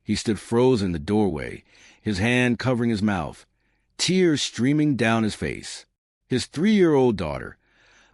He stood frozen in the doorway, his hand covering his mouth, tears streaming down his face. His 3-year-old daughter,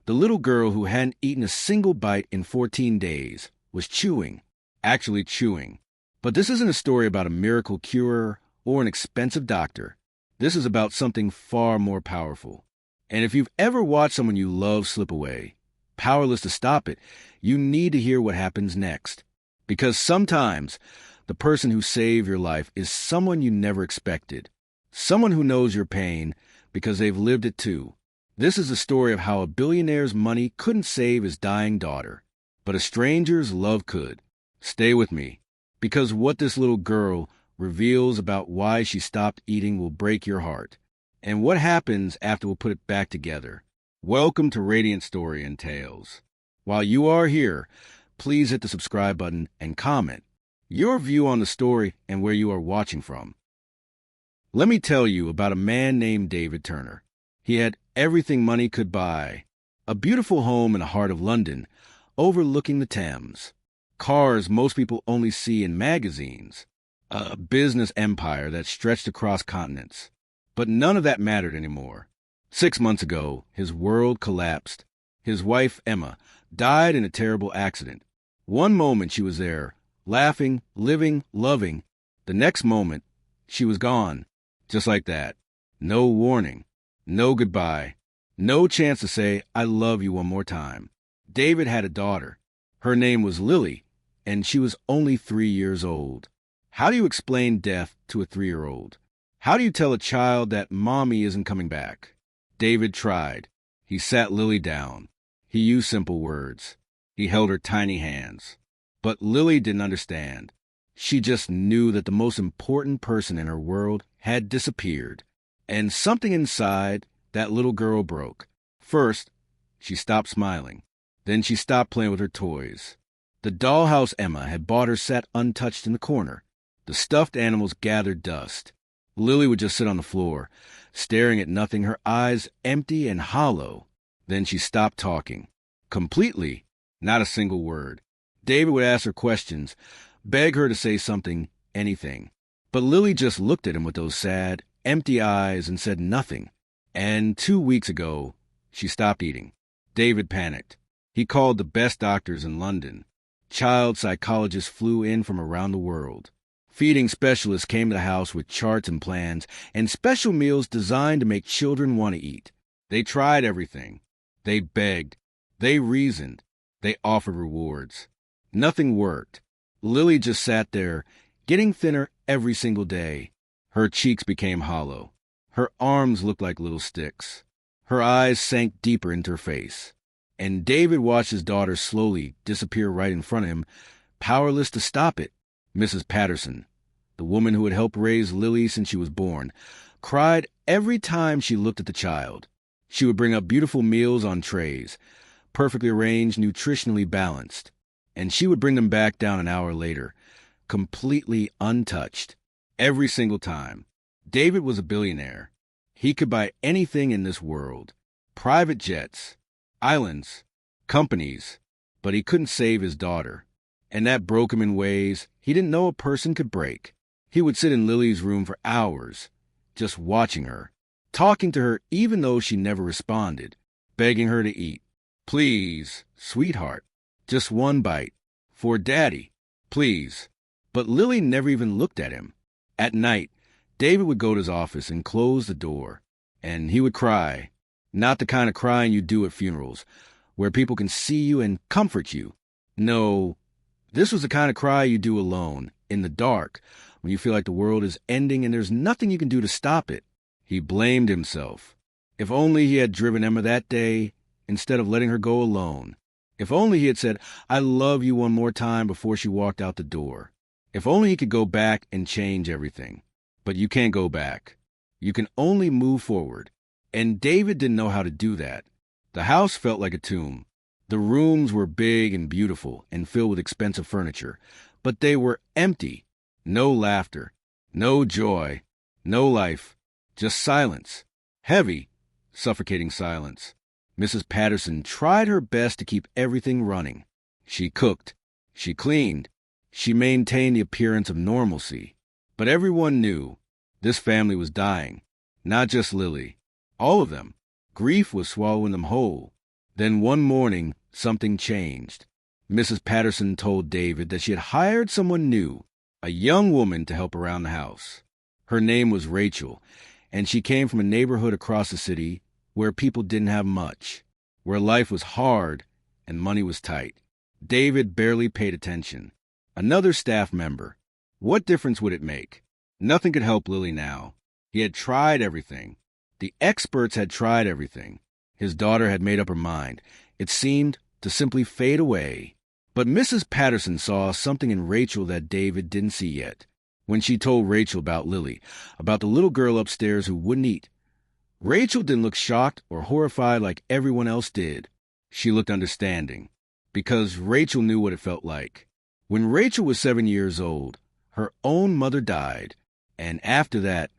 the little girl who hadn't eaten a single bite in 14 days, was chewing, actually chewing. But this isn't a story about a miracle cure or an expensive doctor. This is about something far more powerful. And if you've ever watched someone you love slip away, powerless to stop it, you need to hear what happens next. Because sometimes the person who saved your life is someone you never expected. Someone who knows your pain because they've lived it too. This is the story of how a billionaire's money couldn't save his dying daughter, but a stranger's love could. Stay with me, because what this little girl reveals about why she stopped eating will break your heart, and what happens after we'll put it back together. Welcome to Radiant Story and Tales. While you are here, please hit the subscribe button and comment your view on the story and where you are watching from. Let me tell you about a man named David Turner. He had everything money could buy. A beautiful home in the heart of London, overlooking the Thames. Cars most people only see in magazines. A business empire that stretched across continents. But none of that mattered anymore. 6 months ago, his world collapsed. His wife, Emma, died in a terrible accident. One moment she was there, laughing, living, loving. The next moment, she was gone. Just like that. No warning. No goodbye. No chance to say, I love you one more time. David had a daughter. Her name was Lily, and she was only 3 years old. How do you explain death to a 3-year-old? How do you tell a child that mommy isn't coming back? David tried. He sat Lily down. He used simple words. He held her tiny hands. But Lily didn't understand. She just knew that the most important person in her world had disappeared. And something inside that little girl broke. First, she stopped smiling. Then she stopped playing with her toys. The dollhouse Emma had bought her sat untouched in the corner. The stuffed animals gathered dust. Lily would just sit on the floor, staring at nothing, her eyes empty and hollow. Then she stopped talking. Completely. Not a single word. David would ask her questions, beg her to say something, anything. But Lily just looked at him with those sad, empty eyes and said nothing. And 2 weeks ago, she stopped eating. David panicked. He called the best doctors in London. Child psychologists flew in from around the world. Feeding specialists came to the house with charts and plans and special meals designed to make children want to eat. They tried everything. They begged. They reasoned. They offered rewards. Nothing worked. Lily just sat there, getting thinner every single day. Her cheeks became hollow. Her arms looked like little sticks. Her eyes sank deeper into her face. And David watched his daughter slowly disappear right in front of him, powerless to stop it. Mrs. Patterson, the woman who had helped raise Lily since she was born, cried every time she looked at the child. She would bring up beautiful meals on trays, perfectly arranged, nutritionally balanced, and she would bring them back down an hour later, completely untouched, every single time. David was a billionaire. He could buy anything in this world, private jets, islands, companies, but he couldn't save his daughter. And that broke him in ways he didn't know a person could break. He would sit in Lily's room for hours, just watching her, talking to her even though she never responded, begging her to eat. Please, sweetheart, just one bite. For Daddy, please. But Lily never even looked at him. At night, David would go to his office and close the door, and he would cry. Not the kind of crying you do at funerals, where people can see you and comfort you. No, this was the kind of cry you do alone, in the dark, when you feel like the world is ending and there's nothing you can do to stop it. He blamed himself. If only he had driven Emma that day, instead of letting her go alone. If only he had said, I love you one more time before she walked out the door. If only he could go back and change everything. But you can't go back. You can only move forward. And David didn't know how to do that. The house felt like a tomb. The rooms were big and beautiful and filled with expensive furniture, but they were empty. No laughter, no joy, no life, just silence. Heavy, suffocating silence. Mrs. Patterson tried her best to keep everything running. She cooked. She cleaned. She maintained the appearance of normalcy. But everyone knew this family was dying. Not just Lily. All of them. Grief was swallowing them whole. Then one morning, something changed. Mrs. Patterson told David that she had hired someone new, a young woman, to help around the house. Her name was Rachel, and she came from a neighborhood across the city where people didn't have much, where life was hard and money was tight. David barely paid attention. Another staff member. What difference would it make? Nothing could help Lily now. He had tried everything. The experts had tried everything. His daughter had made up her mind. It seemed to simply fade away. But Mrs. Patterson saw something in Rachel that David didn't see yet. When she told Rachel about Lily, about the little girl upstairs who wouldn't eat, Rachel didn't look shocked or horrified like everyone else did. She looked understanding, because Rachel knew what it felt like. When Rachel was 7 years old, her own mother died, and after that,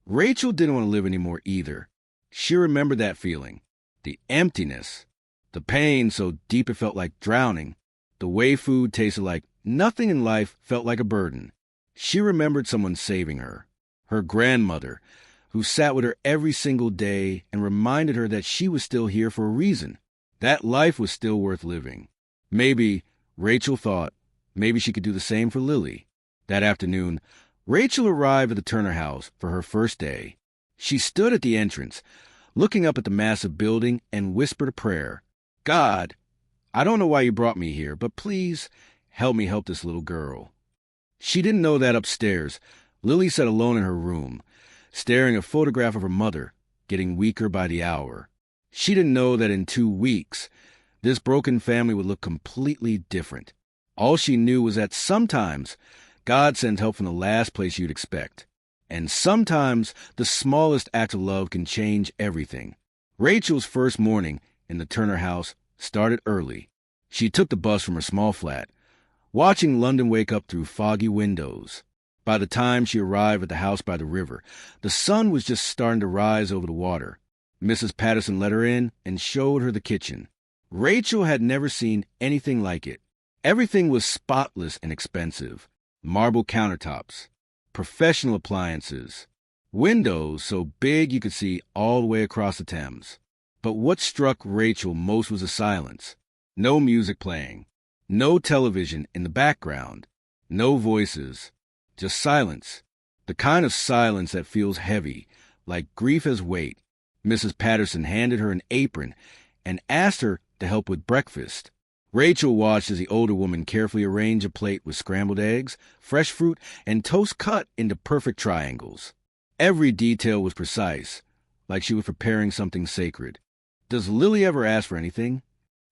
Rachel didn't want to live anymore either. She remembered that feeling, the emptiness, the pain so deep it felt like drowning, the way food tasted like nothing in life felt like a burden. She remembered someone saving her, her grandmother, who sat with her every single day and reminded her that she was still here for a reason, that life was still worth living. Maybe, Rachel thought, maybe she could do the same for Lily. That afternoon, Rachel arrived at the Turner house for her first day. She stood at the entrance, looking up at the massive building, and whispered a prayer. God, I don't know why you brought me here, but please help me help this little girl. She didn't know that upstairs, Lily sat alone in her room, staring at a photograph of her mother, getting weaker by the hour. She didn't know that in 2 weeks, this broken family would look completely different. All she knew was that sometimes God sends help from the last place you'd expect. And sometimes the smallest act of love can change everything. Rachel's first morning in the Turner house started early. She took the bus from her small flat, watching London wake up through foggy windows. By the time she arrived at the house by the river, the sun was just starting to rise over the water. Mrs. Patterson let her in and showed her the kitchen. Rachel had never seen anything like it. Everything was spotless and expensive. Marble countertops, professional appliances, windows so big you could see all the way across the Thames. But what struck Rachel most was the silence. No music playing, no television in the background, no voices, just silence. The kind of silence that feels heavy, like grief has weight. Mrs. Patterson handed her an apron and asked her to help with breakfast. Rachel watched as the older woman carefully arranged a plate with scrambled eggs, fresh fruit, and toast cut into perfect triangles. Every detail was precise, like she was preparing something sacred. Does Lily ever ask for anything?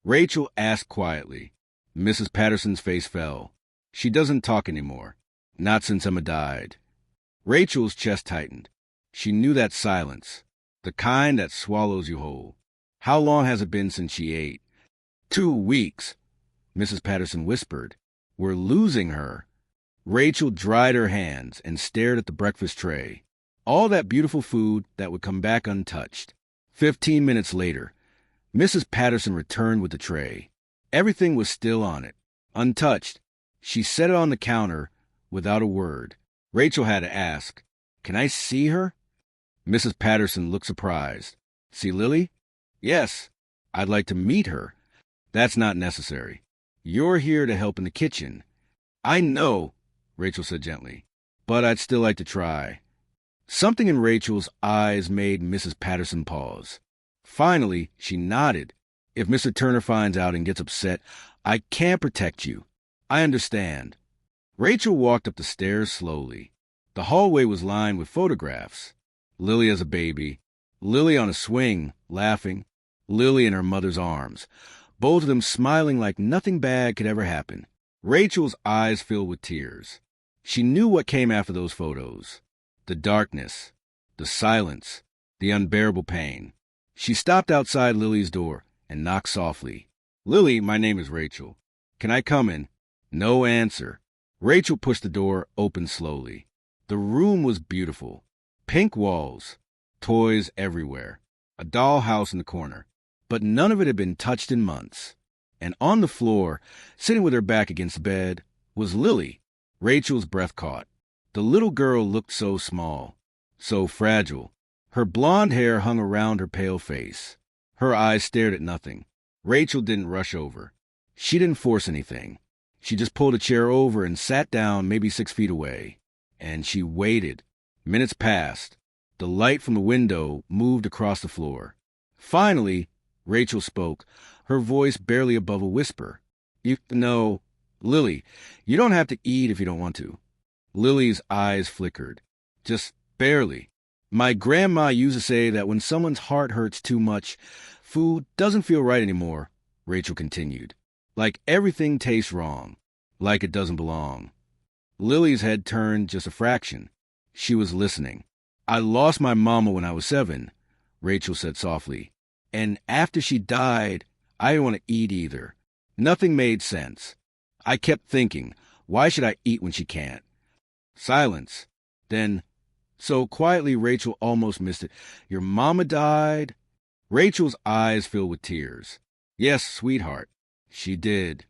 Rachel asked quietly. Mrs. Patterson's face fell. She doesn't talk anymore. Not since Emma died. Rachel's chest tightened. She knew that silence, the kind that swallows you whole. How long has it been since she ate? 2 weeks, Mrs. Patterson whispered. We're losing her. Rachel dried her hands and stared at the breakfast tray. All that beautiful food that would come back untouched. 15 minutes later, Mrs. Patterson returned with the tray. Everything was still on it, untouched. She set it on the counter without a word. Rachel had to ask, "Can I see her?" Mrs. Patterson looked surprised. "See Lily?" "Yes, I'd like to meet her." "That's not necessary. You're here to help in the kitchen." "I know," Rachel said gently, "but I'd still like to try." Something in Rachel's eyes made Mrs. Patterson pause. Finally, she nodded. "If Mr. Turner finds out and gets upset, I can't protect you. I understand." Rachel walked up the stairs slowly. The hallway was lined with photographs. Lily as a baby, Lily on a swing, laughing, Lily in her mother's arms, both of them smiling like nothing bad could ever happen. Rachel's eyes filled with tears. She knew what came after those photos. The darkness, the silence, the unbearable pain. She stopped outside Lily's door and knocked softly. "Lily, my name is Rachel. Can I come in?" No answer. Rachel pushed the door open slowly. The room was beautiful. Pink walls, toys everywhere, a dollhouse in the corner. But none of it had been touched in months. And on the floor, sitting with her back against the bed, was Lily. Rachel's breath caught. The little girl looked so small, so fragile. Her blonde hair hung around her pale face. Her eyes stared at nothing. Rachel didn't rush over. She didn't force anything. She just pulled a chair over and sat down maybe 6 feet away. And she waited. Minutes passed. The light from the window moved across the floor. Finally, Rachel spoke, her voice barely above a whisper. No, Lily, you don't have to eat if you don't want to. Lily's eyes flickered. Just barely. My grandma used to say that when someone's heart hurts too much, food doesn't feel right anymore, Rachel continued. Like everything tastes wrong. Like it doesn't belong. Lily's head turned just a fraction. She was listening. I lost my mama when I was 7, Rachel said softly. And after she died, I didn't want to eat either. Nothing made sense. I kept thinking, why should I eat when she can't? Silence. Then, so quietly Rachel almost missed it. Your mama died? Rachel's eyes filled with tears. Yes, sweetheart. She did.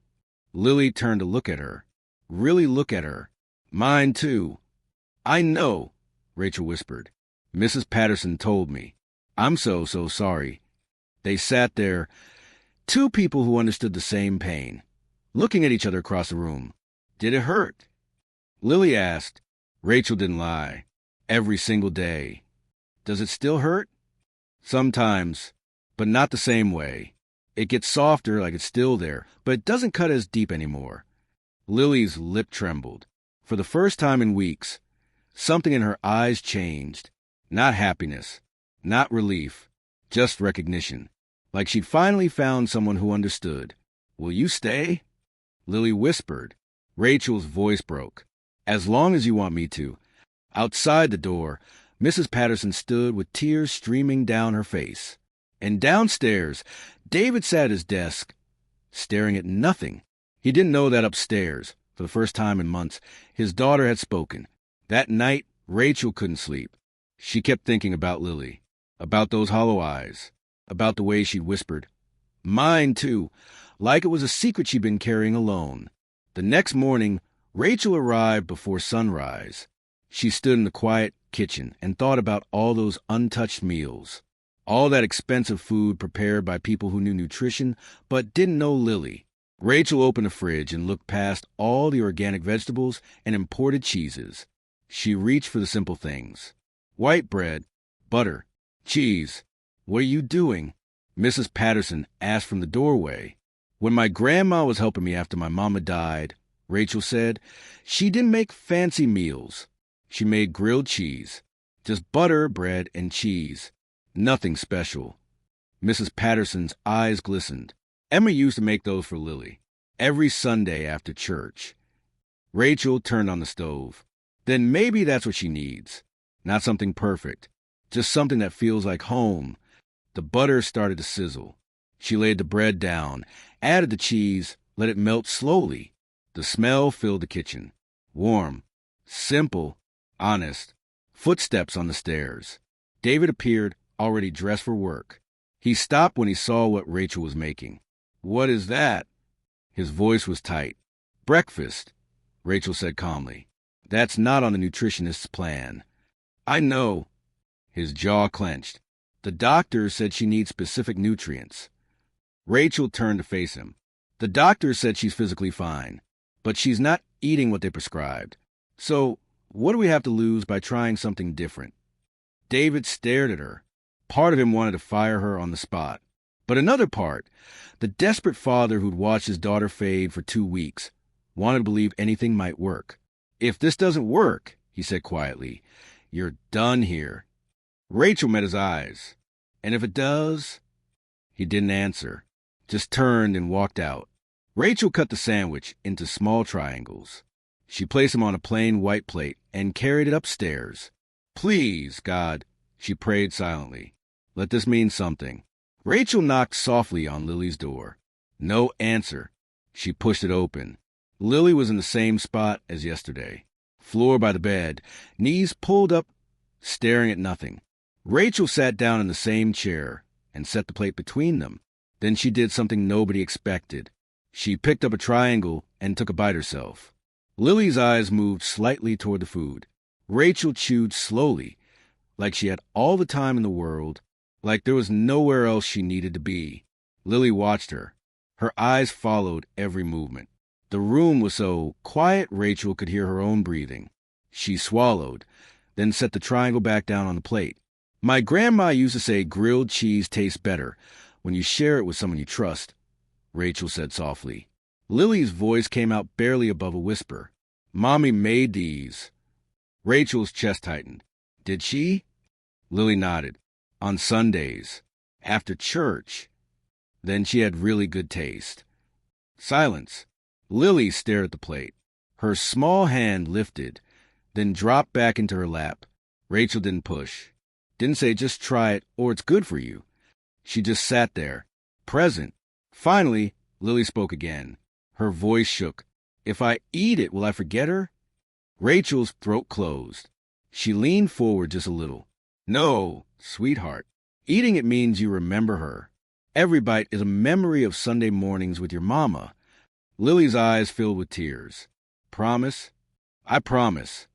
Lily turned to look at her. Really look at her. Mine too. I know, Rachel whispered. Mrs. Patterson told me. I'm so sorry. They sat there, two people who understood the same pain, looking at each other across the room. Did it hurt? Lily asked. Rachel didn't lie. Every single day. Does it still hurt? Sometimes, but not the same way. It gets softer, like it's still there, but it doesn't cut as deep anymore. Lily's lip trembled. For the first time in weeks, something in her eyes changed. Not happiness, not relief, just recognition. Like she'd finally found someone who understood. Will you stay? Lily whispered. Rachel's voice broke. As long as you want me to. Outside the door, Mrs. Patterson stood with tears streaming down her face. And downstairs, David sat at his desk, staring at nothing. He didn't know that upstairs, for the first time in months, his daughter had spoken. That night, Rachel couldn't sleep. She kept thinking about Lily, about those hollow eyes, about the way she'd whispered. Mine, too, like it was a secret she'd been carrying alone. The next morning, Rachel arrived before sunrise. She stood in the quiet kitchen and thought about all those untouched meals, all that expensive food prepared by people who knew nutrition but didn't know Lily. Rachel opened the fridge and looked past all the organic vegetables and imported cheeses. She reached for the simple things. White bread, butter, cheese. What are you doing? Mrs. Patterson asked from the doorway. When my grandma was helping me after my mama died, Rachel said, she didn't make fancy meals. She made grilled cheese. Just butter, bread, and cheese. Nothing special. Mrs. Patterson's eyes glistened. Emma used to make those for Lily, every Sunday after church. Rachel turned on the stove. Then maybe that's what she needs. Not something perfect, just something that feels like home. The butter started to sizzle. She laid the bread down, added the cheese, let it melt slowly. The smell filled the kitchen. Warm, simple, honest. Footsteps on the stairs. David appeared, already dressed for work. He stopped when he saw what Rachel was making. What is that? His voice was tight. Breakfast, Rachel said calmly. That's not on the nutritionist's plan. I know. His jaw clenched. The doctor said she needs specific nutrients. Rachel turned to face him. The doctor said she's physically fine, but she's not eating what they prescribed. So, what do we have to lose by trying something different? David stared at her. Part of him wanted to fire her on the spot. But another part, the desperate father who'd watched his daughter fade for 2 weeks, wanted to believe anything might work. If this doesn't work, he said quietly, you're done here. Rachel met his eyes. And if it does? He didn't answer, just turned and walked out. Rachel cut the sandwich into small triangles. She placed them on a plain white plate and carried it upstairs. Please, God, she prayed silently. Let this mean something. Rachel knocked softly on Lily's door. No answer. She pushed it open. Lily was in the same spot as yesterday. Floor by the bed, knees pulled up, staring at nothing. Rachel sat down in the same chair and set the plate between them. Then she did something nobody expected. She picked up a triangle and took a bite herself. Lily's eyes moved slightly toward the food. Rachel chewed slowly, like she had all the time in the world, like there was nowhere else she needed to be. Lily watched her. Her eyes followed every movement. The room was so quiet Rachel could hear her own breathing. She swallowed, then set the triangle back down on the plate. My grandma used to say grilled cheese tastes better when you share it with someone you trust, Rachel said softly. Lily's voice came out barely above a whisper. Mommy made these. Rachel's chest tightened. Did she? Lily nodded. On Sundays. After church. Then she had really good taste. Silence. Lily stared at the plate. Her small hand lifted, then dropped back into her lap. Rachel didn't push. Didn't say just try it or it's good for you. She just sat there, present. Finally, Lily spoke again. Her voice shook. If I eat it, will I forget her? Rachel's throat closed. She leaned forward just a little. No, sweetheart. Eating it means you remember her. Every bite is a memory of Sunday mornings with your mama. Lily's eyes filled with tears. Promise? I promise.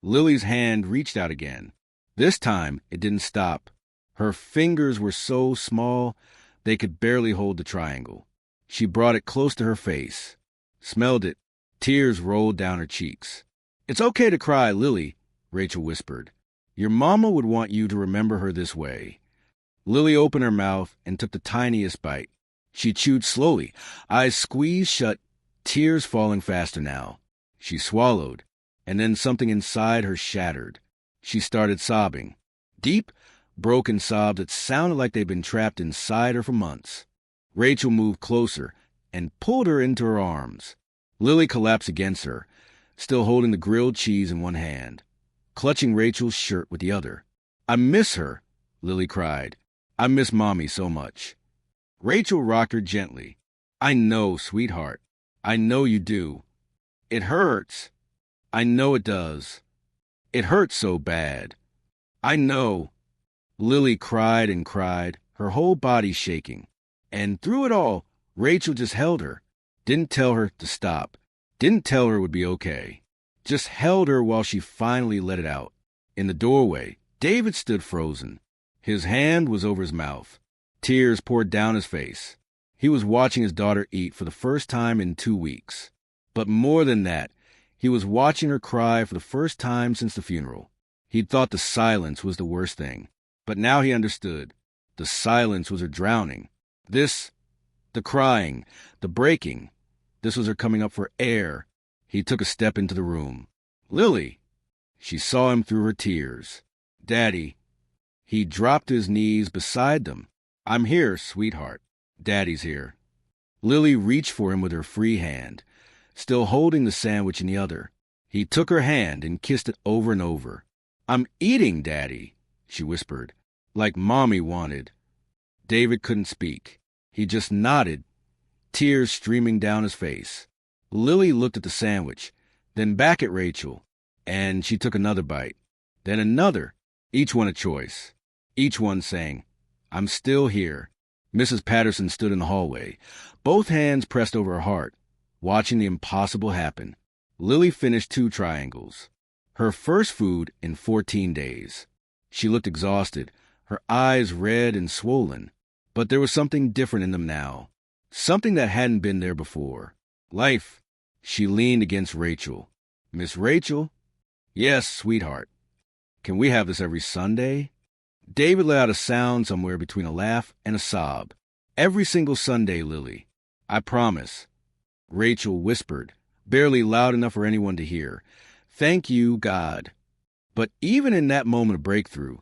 Lily's hand reached out again. This time, it didn't stop. Her fingers were so small, they could barely hold the triangle. She brought it close to her face. Smelled it. Tears rolled down her cheeks. It's okay to cry, Lily, Rachel whispered. Your mama would want you to remember her this way. Lily opened her mouth and took the tiniest bite. She chewed slowly, eyes squeezed shut, tears falling faster now. She swallowed, and then something inside her shattered. She started sobbing. Deep, broken sobs that sounded like they'd been trapped inside her for months. Rachel moved closer and pulled her into her arms. Lily collapsed against her, still holding the grilled cheese in one hand, clutching Rachel's shirt with the other. I miss her, Lily cried. I miss Mommy so much. Rachel rocked her gently. I know, sweetheart. I know you do. It hurts. I know it does. It hurts so bad. I know. Lily cried and cried, her whole body shaking. And through it all, Rachel just held her. Didn't tell her to stop. Didn't tell her it would be okay. Just held her while she finally let it out. In the doorway, David stood frozen. His hand was over his mouth. Tears poured down his face. He was watching his daughter eat for the first time in 2 weeks. But more than that, he was watching her cry for the first time since the funeral. He'd thought the silence was the worst thing. But now he understood. The silence was her drowning. The crying, the breaking, this was her coming up for air. He took a step into the room. Lily! She saw him through her tears. Daddy. He dropped to his knees beside them. I'm here, sweetheart. Daddy's here. Lily reached for him with her free hand, still holding the sandwich in the other. He took her hand and kissed it over and over. I'm eating, Daddy, she whispered, like Mommy wanted. David couldn't speak. He just nodded, tears streaming down his face. Lily looked at the sandwich, then back at Rachel, and she took another bite, then another, each one a choice, each one saying, I'm still here. Mrs. Patterson stood in the hallway, both hands pressed over her heart, watching the impossible happen. Lily finished 2 triangles, her first food in 14 days. She looked exhausted, her eyes red and swollen, but there was something different in them now, something that hadn't been there before. Life. She leaned against Rachel. Miss Rachel? Yes, sweetheart. Can we have this every Sunday? David let out a sound somewhere between a laugh and a sob. Every single Sunday, Lily. I promise. Rachel whispered, barely loud enough for anyone to hear. Thank you, God. But even in that moment of breakthrough,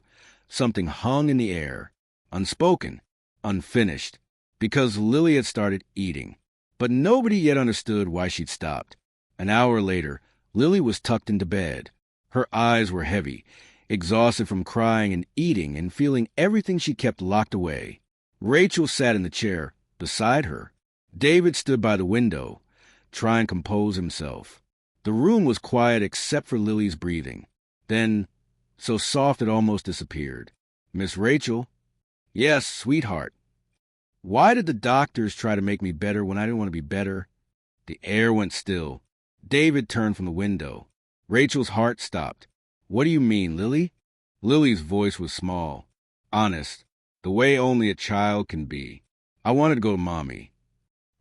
something hung in the air, unspoken, unfinished, because Lily had started eating. But nobody yet understood why she'd stopped. An hour later, Lily was tucked into bed. Her eyes were heavy, exhausted from crying and eating and feeling everything she kept locked away. Rachel sat in the chair beside her. David stood by the window, trying to compose himself. The room was quiet except for Lily's breathing. Then, so soft it almost disappeared. Miss Rachel? Yes, sweetheart. Why did the doctors try to make me better when I didn't want to be better? The air went still. David turned from the window. Rachel's heart stopped. What do you mean, Lily? Lily's voice was small, honest, the way only a child can be. I wanted to go to Mommy.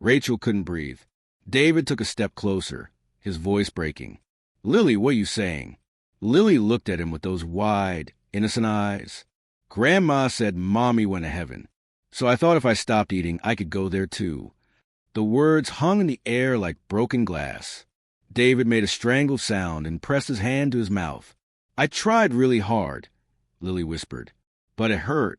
Rachel couldn't breathe. David took a step closer, his voice breaking. Lily, what are you saying? Lily looked at him with those wide, innocent eyes. Grandma said Mommy went to heaven, so I thought if I stopped eating, I could go there too. The words hung in the air like broken glass. David made a strangled sound and pressed his hand to his mouth. I tried really hard, Lily whispered, but it hurt.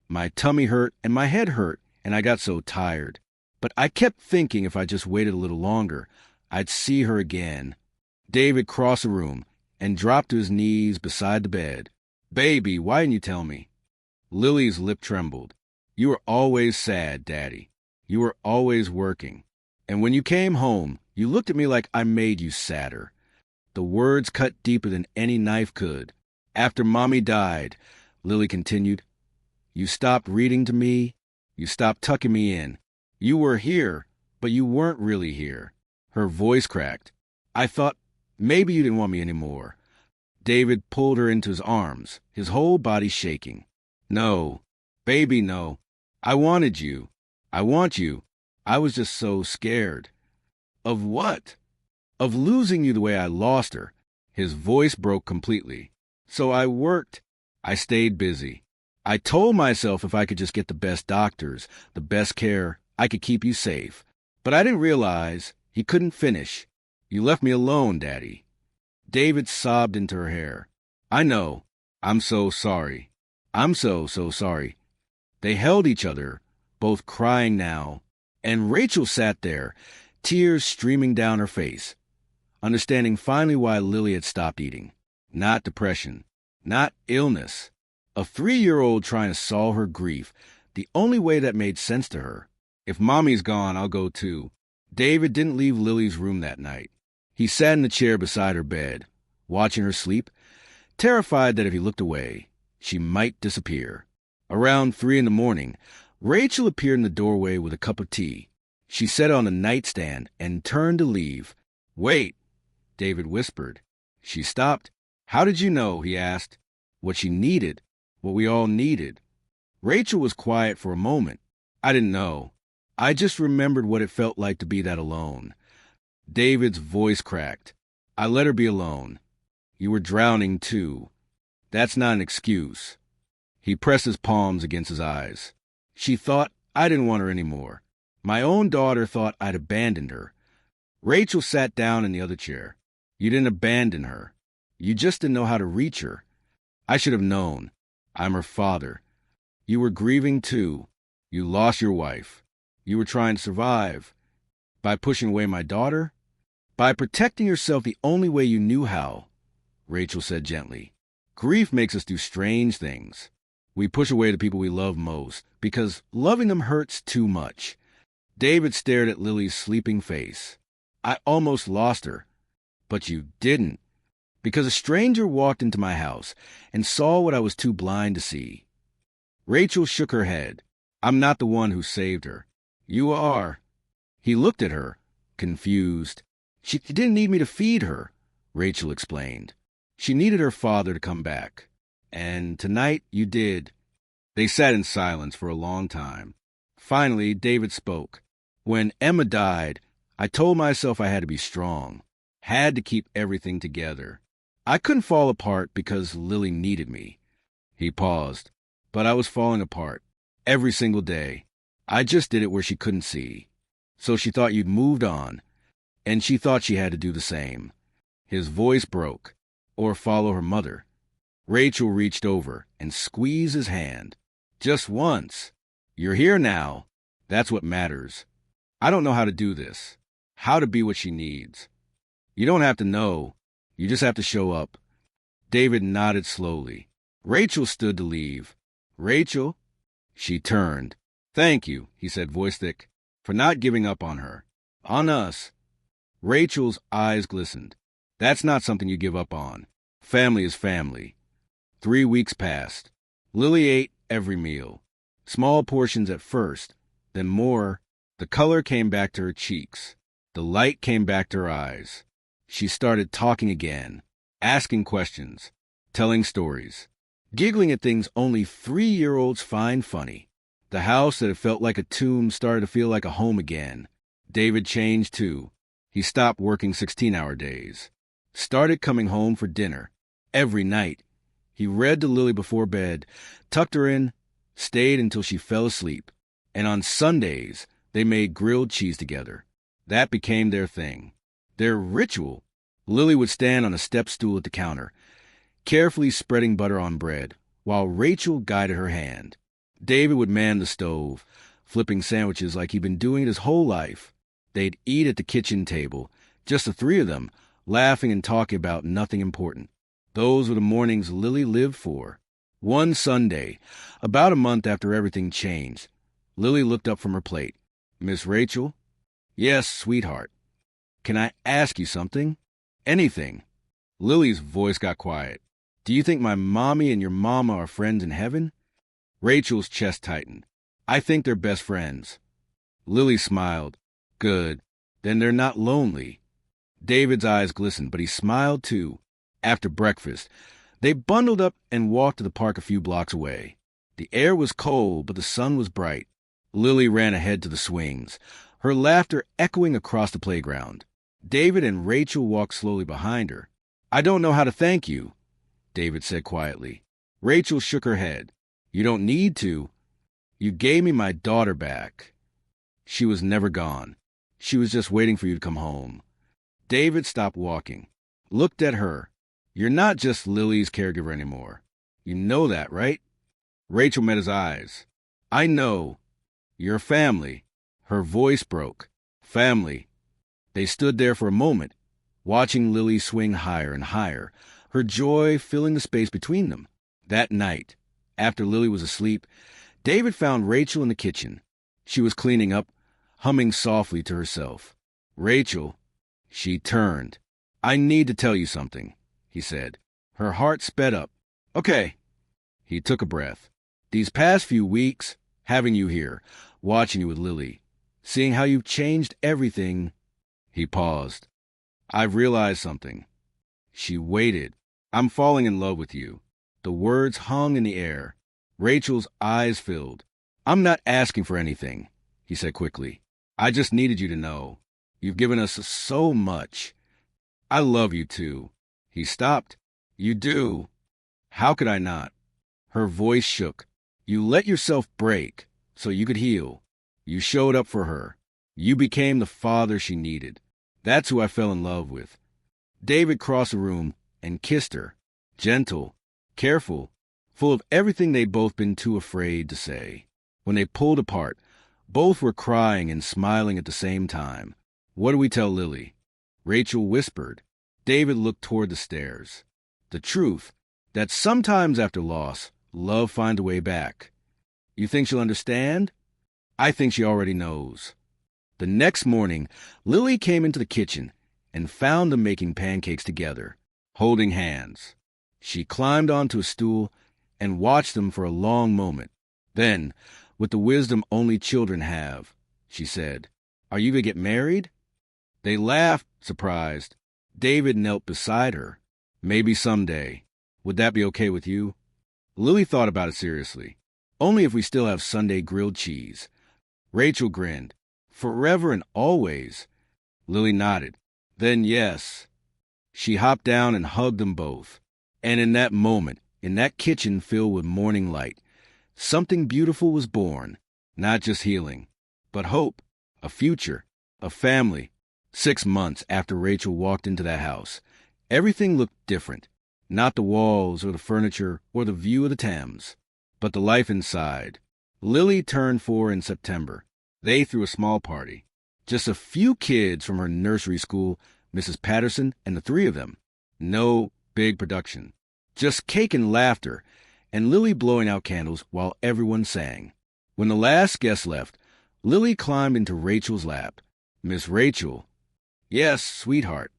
My tummy hurt and my head hurt, and I got so tired. But I kept thinking if I just waited a little longer, I'd see her again. David crossed the room and dropped to his knees beside the bed. Baby, why didn't you tell me? Lily's lip trembled. You were always sad, Daddy. You were always working. And when you came home, you looked at me like I made you sadder. The words cut deeper than any knife could. After Mommy died, Lily continued, you stopped reading to me. You stopped tucking me in. You were here, but you weren't really here. Her voice cracked. I thought maybe you didn't want me anymore. David pulled her into his arms, his whole body shaking. No, baby, no. I wanted you. I want you. I was just so scared. Of what? Of losing you the way I lost her. His voice broke completely. So I worked. I stayed busy. I told myself if I could just get the best doctors, the best care, I could keep you safe. But I didn't realize he couldn't finish. You left me alone, Daddy. David sobbed into her hair. I know. I'm so sorry. I'm so sorry. They held each other, both crying now, and Rachel sat there, tears streaming down her face, understanding finally why Lily had stopped eating. Not depression, not illness. A 3-year-old trying to solve her grief, the only way that made sense to her. If Mommy's gone, I'll go too. David didn't leave Lily's room that night. He sat in the chair beside her bed, watching her sleep, terrified that if he looked away, she might disappear. Around 3 a.m, Rachel appeared in the doorway with a cup of tea. She set it on the nightstand and turned to leave. Wait, David whispered. She stopped. How did you know? He asked. What she needed, what we all needed. Rachel was quiet for a moment. I didn't know. I just remembered what it felt like to be that alone. David's voice cracked. I let her be alone. You were drowning too. That's not an excuse. He pressed his palms against his eyes. She thought I didn't want her anymore. My own daughter thought I'd abandoned her. Rachel sat down in the other chair. You didn't abandon her. You just didn't know how to reach her. I should have known. I'm her father. You were grieving too. You lost your wife. You were trying to survive. By pushing away my daughter? By protecting yourself the only way you knew how, Rachel said gently. Grief makes us do strange things. We push away the people we love most because loving them hurts too much. David stared at Lily's sleeping face. I almost lost her. But you didn't. Because a stranger walked into my house and saw what I was too blind to see. Rachel shook her head. I'm not the one who saved her. You are. He looked at her, confused. She didn't need me to feed her, Rachel explained. She needed her father to come back. And tonight you did. They sat in silence for a long time. Finally, David spoke. When Emma died, I told myself I had to be strong, had to keep everything together. I couldn't fall apart because Lily needed me. He paused, but I was falling apart every single day. I just did it where she couldn't see. So she thought you'd moved on, and she thought she had to do the same. His voice broke, or follow her mother. Rachel reached over and squeezed his hand. Just once. You're here now. That's what matters. I don't know how to do this, how to be what she needs. You don't have to know. You just have to show up. David nodded slowly. Rachel stood to leave. Rachel? She turned. Thank you, he said, voice thick, for not giving up on her. On us. Rachel's eyes glistened. That's not something you give up on. Family is family. 3 weeks passed. Lily ate every meal. Small portions at first, then more. The color came back to her cheeks. The light came back to her eyes. She started talking again, asking questions, telling stories, giggling at things only 3-year-olds find funny. The house that had felt like a tomb started to feel like a home again. David changed too. He stopped working 16-hour days, started coming home for dinner every night. He read to Lily before bed, tucked her in, stayed until she fell asleep. And on Sundays, they made grilled cheese together. That became their thing, their ritual. Lily would stand on a step stool at the counter, carefully spreading butter on bread, while Rachel guided her hand. David would man the stove, flipping sandwiches like he'd been doing it his whole life. They'd eat at the kitchen table, just the three of them, laughing and talking about nothing important. Those were the mornings Lily lived for. One Sunday, about a month after everything changed, Lily looked up from her plate. "Miss Rachel?" "Yes, sweetheart." "Can I ask you something?" "Anything." Lily's voice got quiet. "Do you think my mommy and your mama are friends in heaven?" Rachel's chest tightened. "I think they're best friends." Lily smiled. "Good. Then they're not lonely." David's eyes glistened, but he smiled too. After breakfast, they bundled up and walked to the park a few blocks away. The air was cold, but the sun was bright. Lily ran ahead to the swings, her laughter echoing across the playground. David and Rachel walked slowly behind her. "I don't know how to thank you," David said quietly. Rachel shook her head. "You don't need to. You gave me my daughter back." She was never gone. She was just waiting for you to come home. David stopped walking, looked at her. "You're not just Lily's caregiver anymore. You know that, right?" Rachel met his eyes. "I know. You're family." Her voice broke. "Family." They stood there for a moment, watching Lily swing higher and higher, her joy filling the space between them. That night, after Lily was asleep, David found Rachel in the kitchen. She was cleaning up, humming softly to herself. "Rachel." She turned. "I need to tell you something," he said. Her heart sped up. "Okay." He took a breath. "These past few weeks, having you here, watching you with Lily, seeing how you've changed everything." He paused. "I've realized something." She waited. "I'm falling in love with you." The words hung in the air. Rachel's eyes filled. "I'm not asking for anything," he said quickly. "I just needed you to know. You've given us so much. I love you too." He stopped. "You do." "How could I not?" Her voice shook. "You let yourself break so you could heal. You showed up for her. You became the father she needed. That's who I fell in love with." David crossed the room and kissed her. Gentle, careful, full of everything they'd both been too afraid to say. When they pulled apart, both were crying and smiling at the same time. "What do we tell Lily?" Rachel whispered. David looked toward the stairs. "The truth, that sometimes after loss, love finds a way back." "You think she'll understand?" "I think she already knows." The next morning, Lily came into the kitchen and found them making pancakes together, holding hands. She climbed onto a stool and watched them for a long moment. Then, with the wisdom only children have, she said, "Are you going to get married?" They laughed, surprised. David knelt beside her. "Maybe someday. Would that be okay with you?" Lily thought about it seriously. "Only if we still have Sunday grilled cheese." Rachel grinned. "Forever and always." Lily nodded. "Then yes." She hopped down and hugged them both. And in that moment, in that kitchen filled with morning light, something beautiful was born. Not just healing, but hope, a future, a family. 6 months after Rachel walked into that house, everything looked different. Not the walls or the furniture or the view of the Thames, but the life inside. Lily turned 4 in September. They threw a small party. Just a few kids from her nursery school, Mrs. Patterson and the 3 of them. No big production. Just cake and laughter, and Lily blowing out candles while everyone sang. When the last guest left, Lily climbed into Rachel's lap. "Miss Rachel." "Yes, sweetheart."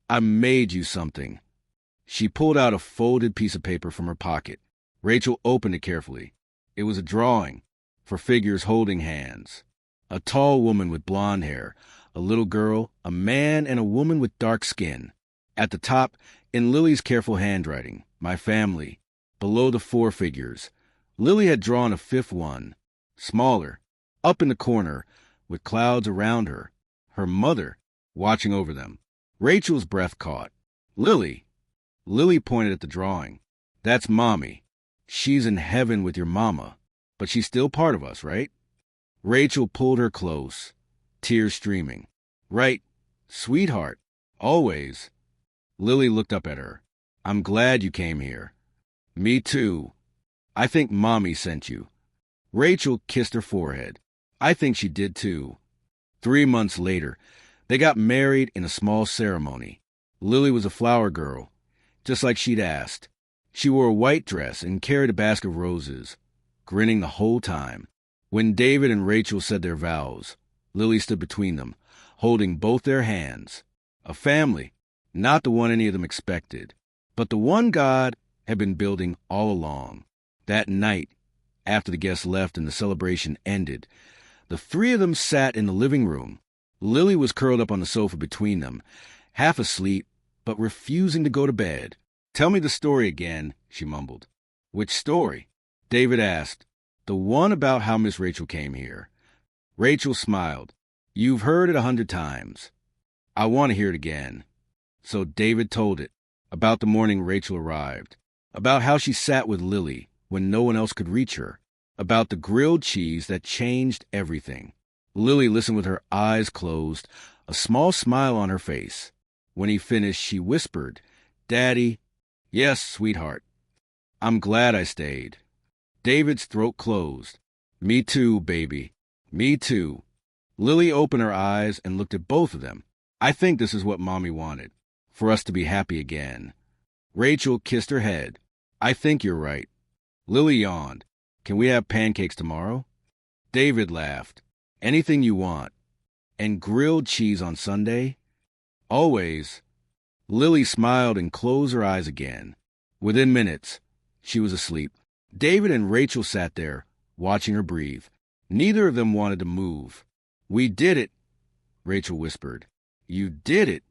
"I made you something." She pulled out a folded piece of paper from her pocket. Rachel opened it carefully. It was a drawing, for figures holding hands. A tall woman with blonde hair, a little girl, a man, and a woman with dark skin. At the top, in Lily's careful handwriting, my family. Below the 4 figures, Lily had drawn a 5th one, smaller, up in the corner, with clouds around her, her mother watching over them. Rachel's breath caught. Lily. Lily pointed at the drawing. That's Mommy. She's in heaven with your mama, but she's still part of us, right? Rachel pulled her close, tears streaming. Right, sweetheart, always. Lily looked up at her. I'm glad you came here. Me too. I think Mommy sent you. Rachel kissed her forehead. I think she did too. 3 months later, they got married in a small ceremony. Lily was a flower girl, just like she'd asked. She wore a white dress and carried a basket of roses, grinning the whole time. When David and Rachel said their vows, Lily stood between them, holding both their hands. A family, not the one any of them expected, but the one God had been building all along. That night, after the guests left and the celebration ended, the 3 of them sat in the living room. Lily was curled up on the sofa between them, half asleep, but refusing to go to bed. Tell me the story again, she mumbled. Which story? David asked. The one about how Miss Rachel came here. Rachel smiled. You've heard it 100 times. I want to hear it again. So David told it, about the morning Rachel arrived, about how she sat with Lily when no one else could reach her, about the grilled cheese that changed everything. Lily listened with her eyes closed, a small smile on her face. When he finished, she whispered, Daddy, yes, sweetheart. I'm glad I stayed. David's throat closed. Me too, baby. Me too. Lily opened her eyes and looked at both of them. I think this is what Mommy wanted, for us to be happy again. Rachel kissed her head. I think you're right. Lily yawned. Can we have pancakes tomorrow? David laughed. Anything you want. And grilled cheese on Sunday? Always. Lily smiled and closed her eyes again. Within minutes, she was asleep. David and Rachel sat there, watching her breathe. Neither of them wanted to move. We did it, Rachel whispered. You did it.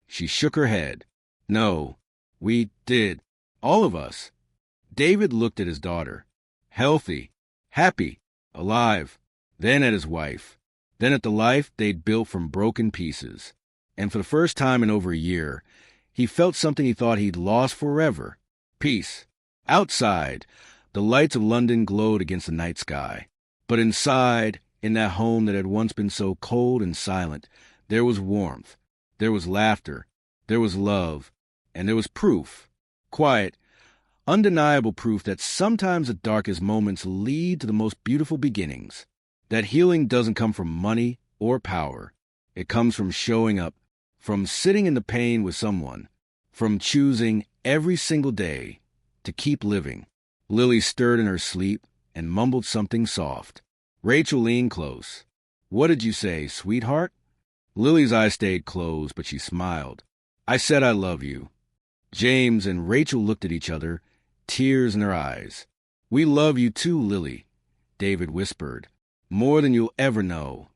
She shook her head. No, we did. All of us. David looked at his daughter. Healthy, happy, alive. Then at his wife. Then at the life they'd built from broken pieces. And for the first time in over a year, he felt something he thought he'd lost forever. Peace. Outside, the lights of London glowed against the night sky. But inside, in that home that had once been so cold and silent, there was warmth, there was laughter, there was love, and there was proof. Quiet, undeniable proof that sometimes the darkest moments lead to the most beautiful beginnings. That healing doesn't come from money or power. It comes from showing up, from sitting in the pain with someone, from choosing every single day to keep living. Lily stirred in her sleep and mumbled something soft. Rachel leaned close. What did you say, sweetheart? Lily's eyes stayed closed, but she smiled. I said I love you. James and Rachel looked at each other, tears in their eyes. We love you too, Lily, David whispered. More than you'll ever know.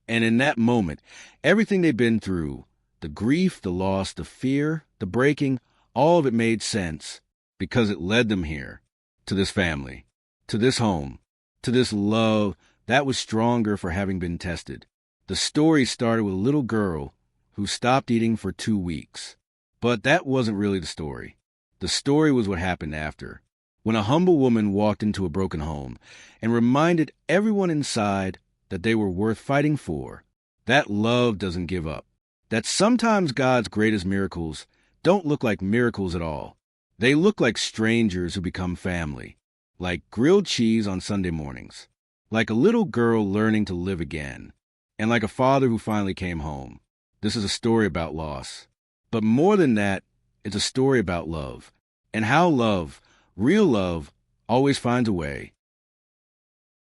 And in that moment, everything they'd been through, the grief, the loss, the fear, the breaking, all of it made sense because it led them here, to this family, to this home, to this love that was stronger for having been tested. The story started with a little girl who stopped eating for 2 weeks. But that wasn't really the story. The story was what happened after, when a humble woman walked into a broken home and reminded everyone inside that they were worth fighting for, that love doesn't give up, that sometimes God's greatest miracles don't look like miracles at all. They look like strangers who become family, like grilled cheese on Sunday mornings, like a little girl learning to live again, and like a father who finally came home. This is a story about loss. But more than that, it's a story about love, and how love, real love, always finds a way.